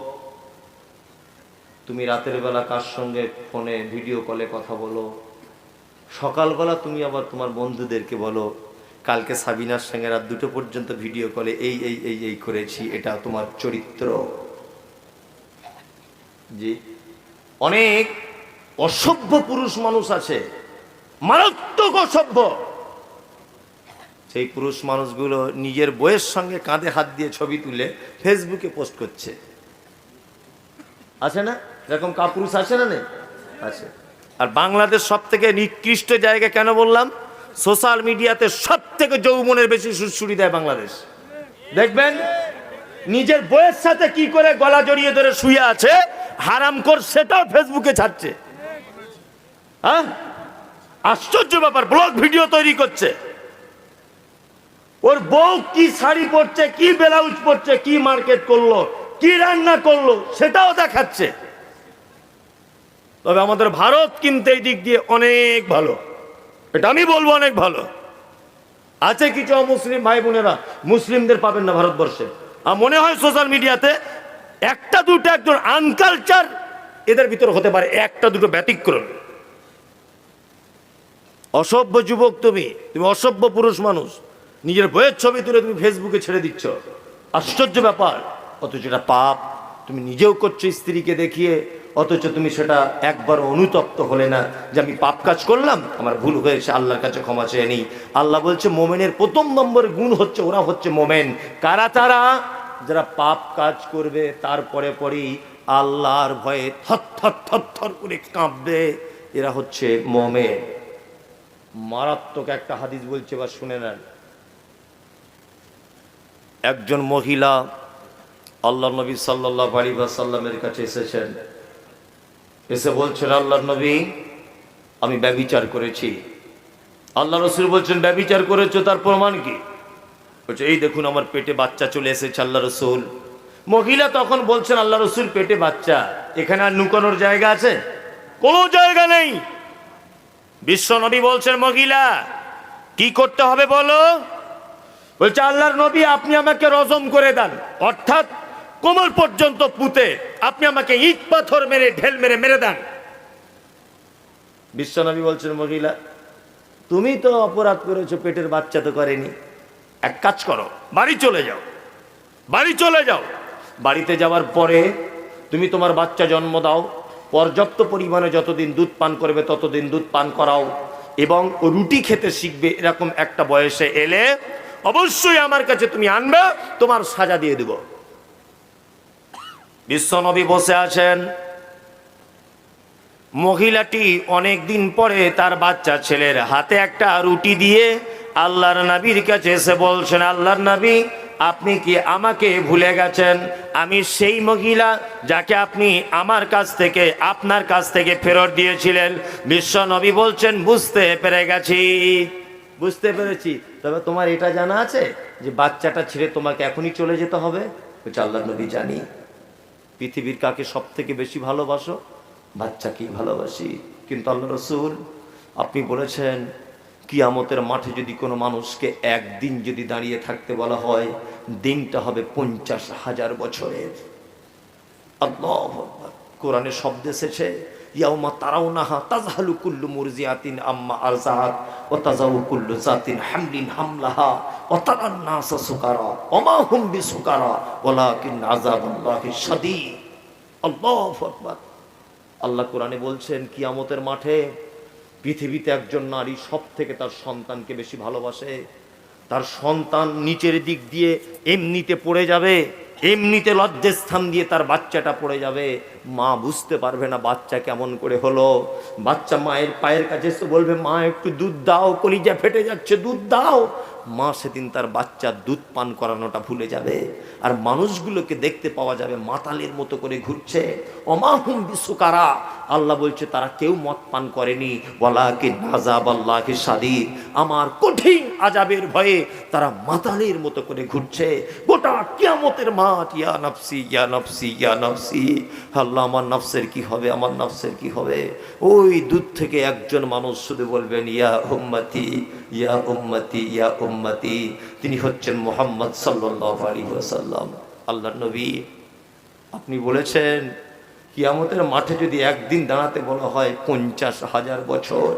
তুমি রাতের বেলা কার সঙ্গে ফোনে ভিডিও কলে কথা বলো, সকালবেলা তুমি আবার তোমার বন্ধুদেরকে বলো কালকে সাবিনার সঙ্গে রাত 2টো পর্যন্ত ভিডিও কলে এই এই এই এই করেছি, এটা তোমার চরিত্র। জি, অনেক অসভ্য পুরুষ মানুষ আছে, মারাত্মক অসভ্য। সেই পুরুষ মানুষগুলো নিজের বউয়ের সঙ্গে কাঁধে হাত দিয়ে ছবি তুলে ফেসবুকে পোস্ট করছে, আছে না? এরকম কাপুরুষ আছে না? নেই? আছে। আর বাংলাদেশ সব থেকে নিকৃষ্ট জায়গা কেন বললাম? সোশ্যাল মিডিয়াতে সব থেকে যৌবনের বেশি সুড়সুড়ি দেয় বাংলাদেশ। দেখবেন নিজের বউয়ের সাথে কি করে গলা জড়িয়ে ধরে শুয়ে আছে, হারামখোর, সেটাও ফেসবুকে ছাড়ছে। হ্যাঁ, আশ্চর্য ব্যাপার। ব্লগ ভিডিও তৈরি করছে, ওর বউ কি শাড়ি পরছে, কি ব্লাউজ পরছে, কি মার্কেট করলো, কি রান্না করলো, সেটাও দেখাচ্ছে। তবে আমাদের ভারত কিন্তু এই দিক দিয়ে অনেক ভালো, এটা আমি বলবো, অনেক ভালো। আছে কিছু অমুসলিম ভাই বোনেরা, মুসলিমদের পাবেন না ভারতবর্ষে। আর মনে হয় সোশ্যাল মিডিয়াতে একটা দুটো একজন আনকালচার এদের ভিতরে হতে পারে, একটা দুটো ব্যতিক্রম। অসভ্য যুবক, তুমি অসভ্য পুরুষ মানুষ, নিজের বইয়ের ছবি তুলে তুমি ফেসবুকে ছেড়ে দিচ্ছ, আশ্চর্য ব্যাপার। অথচ এটা পাপ, তুমি নিজেও করছো স্ত্রীকে দেখিয়ে, অথচ তুমি সেটা একবার অনুতপ্ত হলে না যে আমি পাপ কাজ করলাম, আমার ভুল হয়েছে, আল্লাহর কাছে ক্ষমা চেয়ে নিই। আল্লাহ বলছে মোমেনের প্রথম নম্বর গুণ হচ্ছে, ওরা হচ্ছে মোমেন। কারা তারা? যারা পাপ কাজ করবে তারপরে পরেই আল্লাহর ভয়ে থর থর থর থর করে কাঁপবে, এরা হচ্ছে মোমেন। মারাত্মক একটা হাদিস বলছে, বা শুনে নেন। একজন মহিলা আল্লাহ নবী সাল্লাল্লাহু আলাইহি ওয়াসাল্লামের কাছে এসেছেন, এসে বলছেন, আল্লাহর নবী, আমি ব্যভিচার করেছি। আল্লাহ রাসূল বলছেন, ব্যভিচার করেছো, তার প্রমাণ কি? বলছে, এই দেখুন আমার পেটে বাচ্চা চলে এসেছে আল্লাহ রাসূল। মহিলা তখন বলছেন, আল্লাহ রাসূল, পেটে বাচ্চা, এখানে আর লুকানোর জায়গা আছে? কোনো জায়গা নেই। বিশ্ব নবী বলছেন, মহিলা কি করতে হবে বলো? বলছে, আল্লাহর নবী, আপনি আমাকে রজম করে দেন, অর্থাৎ কোমর পর্যন্ত পুঁতে আপনি আমাকে ইট পাথর মেরে ঢেল মেরে মেরে দেন। বিশ্বনবী বলছেন, মহিলা তুমি তো অপরাধ করেছো, পেটের বাচ্চা তো করেনি, এক কাজ করো, বাড়ি চলে যাও, বাড়ি চলে যাও। বাড়িতে যাওয়ার পরে তুমি তোমার বাচ্চা জন্ম দাও, পর্যাপ্ত পরিমাণে যতদিন দুধ পান করবে ততদিন দুধ পান করাও, এবং রুটি খেতে শিখবে। এরকম একটা বয়সে এলে অবশ্যই আমার কাছে তুমি আনবে, তোমার সাজা দিয়ে দেব। বিশ্বনবী বসে আছেন, মহিলাটি অনেক দিন পরে তার বাচ্চা ছেলের হাতে একটা রুটি দিয়ে আল্লাহর নবীর কাছে এসে বলছেন, আল্লাহর নবী, আপনি কি আমাকে ভুলে গেছেন? আমি সেই মহিলা যাকে আপনি আমার কাছ থেকে, আপনার কাছ থেকে ফেরত দিয়েছিলেন। বিশ্বনবী বলছেন, বুঝতে পেরে গেছি, বুঝতে পেরেছি। তবে তোমার এটা জানা আছে যে বাচ্চাটা ছেড়ে তোমাকে এখনই চলে যেতে হবে? বলছে, আল্লাহর নবী, জানি। পৃথিবীর কাকে সব থেকে বেশি ভালোবাসো? বাচ্চাকেই ভালোবাসি। কিন্তু আল্লাহ রাসূল, আপনি বলেছেন কিয়ামতের মাঠে যদি কোনো মানুষকে একদিন যদি দাঁড়িয়ে থাকতে বলা হয়, দিনটা হবে 50,000 বছরের। আল্লাহু আকবার। কোরআনে শব্দ এসেছে ইয়াউমা তারাউনাহা তাযহালু কুল্লু মুরজিআতিন আম্মা আরযাআত ওয়া তাযাউ কুল্লু যাতিন হামলিন হামলাহা ওয়া তারান নাসা সুকারা ওয়া মা হুম বিসুকারা ওয়ালাকিন আযাবুল্লাহি শাদীদ। আল্লাহু আকবার। আল্লাহ কোরআনে বলছেন কিয়ামতের মাঠে পৃথিবীতে একজন নারী সব থেকে তার সন্তানকে বেশি ভালোবাসে। তার সন্তান নিচের দিক দিয়ে এমনিতে পড়ে যাবে, এমনিতে লজ্জাস্থান দিয়ে তার বাচ্চাটা পড়ে যাবে, মা বুঝতে পারবে না বাচ্চা কেমন করে হলো। বাচ্চা মায়ের পায়ের কাছে এসে বলবে, মা একটু দুধ দাও, কলিজা ফেটে যাচ্ছে, দুধ দাও। মা সেদিন তার বাচ্চার দুধ পান করানোটা ভুলে যাবে। আর মানুষগুলোকে দেখতে পাওয়া যাবে মাতালের মতো করে ঘুরছে। অমাহুম বিসুকারা, আল্লাহ বলছে তারা কেউ মদ পান করেনি। ওয়ালাকিন আযাবাল্লাহি শাদীদ, আমার কঠিন আযাবের ভয়ে তারা মাতালের মতো করে ঘুরছে। গোটা কিয়ামতের মাঠ, ইয়া নফসি ইয়া নফসি ইয়া নফসি। আল্লাহ আমার নফসের কি হবে, আমার নফসের কি হবে? ওই দূর থেকে একজন মানুষ শুধু বলবেন ইয়া উম্মতি ইয়া উম্মতি ইয়া উম্মতি। তিনি হচ্ছেন মুহাম্মদ সাল্লাল্লাহু আলাইহি ওয়াসাল্লাম, আল্লাহর নবী। আপনি বলেছেন কিয়ামতের মাঠে যদি একদিন দাঁড়াতে বলা হয় 50,000 বছর,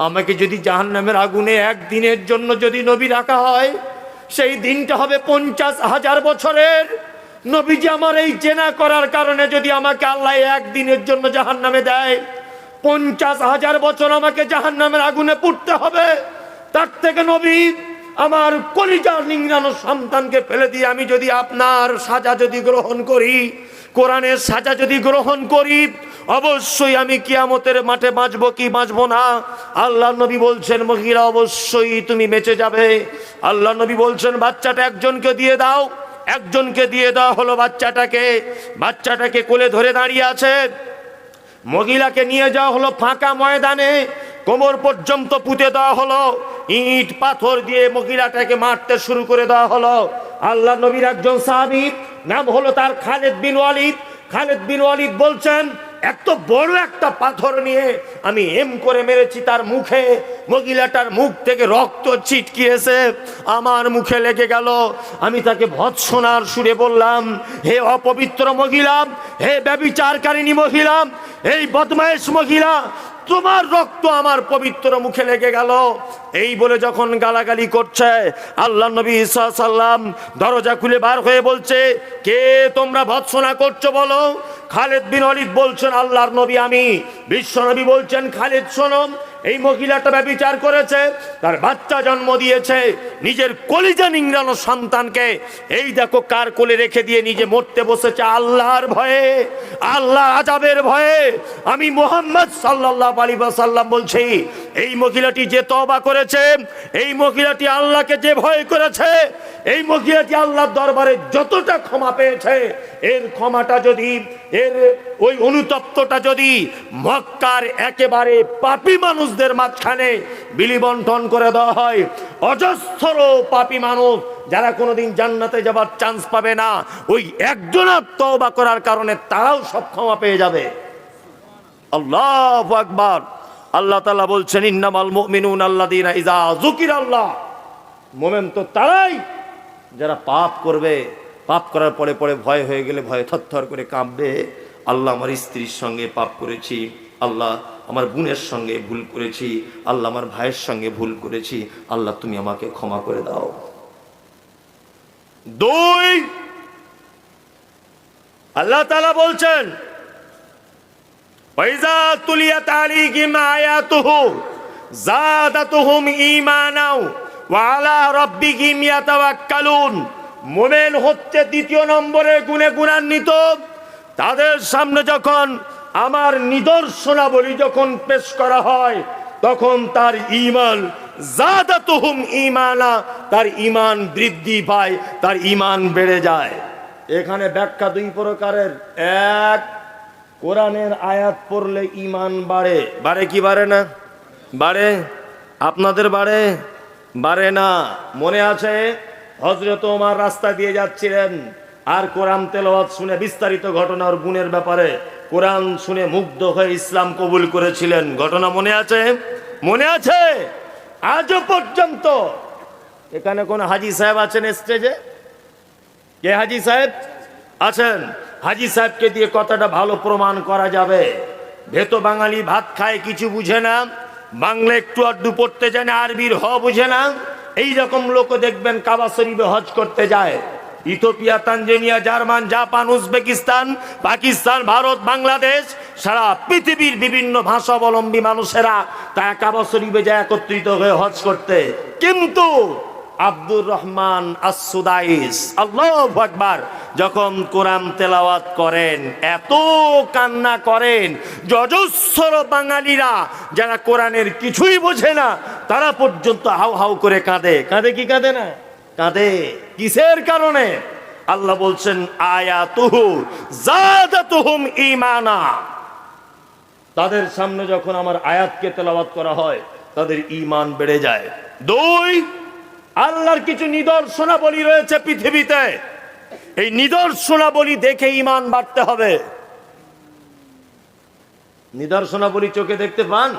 আমাকে যদি জাহান্নামের আগুনে একদিনের জন্য যদি নবী রাখা হয়, সেই দিনটা হবে 50,000 বছরের। নবীজি আমার এই জেনা করার কারণে যদি আমাকে আল্লাহ একদিনের জন্য জাহান্নামে দেয়, 50,000 বছর আমাকে জাহান্নামের আগুনে পুড়তে হবে। তার থেকে নবী আমার কলিজা নিংড়ানো সন্তানকে ফেলে দিয়ে আমি যদি আপনার সাজা যদি গ্রহণ করি, কোরআনের সাজা যদি গ্রহণ করি, অবশ্যই আমি কিয়ামতের মাঠে বাঁচবো কি বাঁচবো না? আল্লাহ নবী বলছেন মহিলা অবশ্যই তুমি বেঁচে যাবে। আল্লাহ নবী বলছেন বাচ্চাটা একজনকে দিয়ে দাও। একজনকে দিয়ে দেওয়া হলো বাচ্চাটাকে। বাচ্চাটাকে কোলে ধরে দাঁড়িয়ে আছে। মহিলাকে নিয়ে যাওয়া হলো ফাঁকা ময়দানে, কোমর পর্যন্ত পুঁতে দেওয়া হলো, ইট পাথর দিয়ে মহিলাটাকে মারতে শুরু করে দেওয়া হলো। আল্লাহ নবীর একজন সাহাবী, নাম হলো তার খালিদ বিন ওয়ালিদ। খালিদ বিন ওয়ালিদ বলছেন এত বড় একটা পাথর নিয়ে আমি এম করে মেরেছি তার মুখে। মহিলাটার মুখ থেকে রক্ত ছিটকিয়েছে, আমার মুখে লেগে গেল। আমি তাকে ভৎসনার সুরে বললাম, হে অপবিত্র মহিলা, হে ব্যভিচারকারিণী মহিলা, এই বদমায়েশ মহিলা, তোমার রক্ত আমার পবিত্র মুখে লেগে গেল। এই বলে যখন গালাগালি করছে, আল্লাহ নবী ঈসা সাল্লাম দরজা খুলে বার হয়ে বলছে, কে তোমরা ভৎসনা করছো বলো? খালিদ বিন ওয়ালিদ বলছেন আল্লাহর নবী আমি। বিশ্ব নবী বলছেন খালিদ শোনো, এই মহিলাটা ব্যভিচার করেছে, তার বাচ্চা জন্ম দিয়েছে, নিজের কলিজা নিংড়ানো সন্তানকে এই দেখো কার কোলে রেখে দিয়ে নিজে মরতে বসেছে আল্লাহর ভয়ে, আল্লাহ আযাবের ভয়ে। আমি মুহাম্মদ সাল্লাল্লাহু আলাইহি ওয়াসাল্লাম বলছি, এই মহিলাটি যে তওবা করেছে, এই মহিলাটি আল্লাহকে যে ভয় করেছে, এই মহিলাটি আল্লাহর দরবারে যতটা ক্ষমা পেয়েছে, এর ক্ষমাটা যদি, এর ওই অনুতপ্তটা যদি মক্কার একেবারে পাপী মানুষদের মাঝখানে বিলি বন্টন করে দেওয়া হয়, অজস্র পাপী মানুষ যারা কোনোদিন জান্নাতে যাবার চান্স পাবে না, ওই একজনের তওবা করার কারণে তারাও সব ক্ষমা পেয়ে যাবে। আল্লাহু আকবার। আল্লাহ তাআলা বলছেন ইন্নামাল মুমিনুনা আল্লাযীনা ইযা যুকিরাল্লাহ, মুমিন তো তারাই যারা পাপ করবে, পাপ করার পরে পরে ভয় হয়ে গেলে ভয়ে থরথর করে কাঁপবে। আল্লাহ আমার স্ত্রীর সঙ্গে পাপ করেছি, আল্লাহ আমার বোনের সঙ্গে ভুল করেছি, আল্লাহ আমার ভাইয়ের সঙ্গে ভুল করেছি, আল্লাহ তুমি আমাকে ক্ষমা করে দাও। দুই, আল্লাহ তাআলা বলছেন ওয়াইজা তুলিয়াত আলাইহিম আয়াতুহু যাদাতুহুম ঈমানাও ওয়া আলা রাব্বিহিম ইয়াতাওয়াক্কালুন। মুমিন হচ্ছে দ্বিতীয় নম্বরে গুণে গুণান্বিত। তাদের সামনে যখন আমার নিদর্শনাবলী যখন পেশ করা হয়, তখন তার ঈমান যাদাতুহুম ঈমানা, তার ঈমান বৃদ্ধি পায়, তার ঈমান বেড়ে যায়। এখানে ব্যাখ্যা দুই প্রকারের। এক, কোরআনের আয়াত পড়লে ঈমান বাড়ে। বাড়ে কি বাড়ে না? বাড়ে। আপনাদের বাড়ে? বাড়ে না। মনে আছে হযরত ওমর রাস্তা দিয়ে যাচ্ছিলেন, আর কোরআন তেলাওয়াত শুনে বিস্তারিত ঘটনা ওর গুণের ব্যাপারে, কোরআন শুনে মুগ্ধ হয়ে ইসলাম কবুল করেছিলেন। ঘটনা মনে আছে? মনে আছে? আজও পর্যন্ত এখানে কোন হাজি সাহেব আছেন স্টেজে? কে হাজি সাহেব আছেন? হাজি সাহেবকে দিয়ে কথাটা ভালো প্রমাণ করা যাবে। ভেত বাঙালি ভাত খায়, কিছু বুঝে না, বাংলা একটু আধটু পড়তে জানে, আরবির হ বুঝে না। এই রকম লোক দেখবেন কাবা শরীফে হজ করতে যায়। Ethiopia, Tanzania, German, Japan, Uzbekistan, Pakistan, Bharat, Bangladesh, সারা পৃথিবীর বিভিন্ন ভাষাবলম্বী মানুষেরা তা কাবা শরীফে যায় একত্রিত হয়ে হজ করতে। কিন্তু আব্দুর রহমান আস-সুদাইস আল্লাহু আকবার যখন কোরআন তেলাওয়াত করেন, এত কান্না করেন, অজস্র বাঙালিরা যারা কোরআনের কিছুই বোঝে না তারা পর্যন্ত হাউ হাউ করে কাঁদে। কাঁদে কি কাঁদে না? কাঁদে। কিসের কারণে? আল্লাহ বলছেন আয়াতুহু যাদাতুহুম ঈমানা। তাদের সামনে যখন আমার আয়াতকে তেলাওয়াত করা হয় তাদের ঈমান বেড়ে যায়। দুই, আল্লাহর কিছু নিদর্শনাবলী রয়েছে পৃথিবীতে, এই নিদর্শনাবলী দেখে ঈমান বাড়তে হবে। নিদর্শনাবলী চোখে দেখতে পান?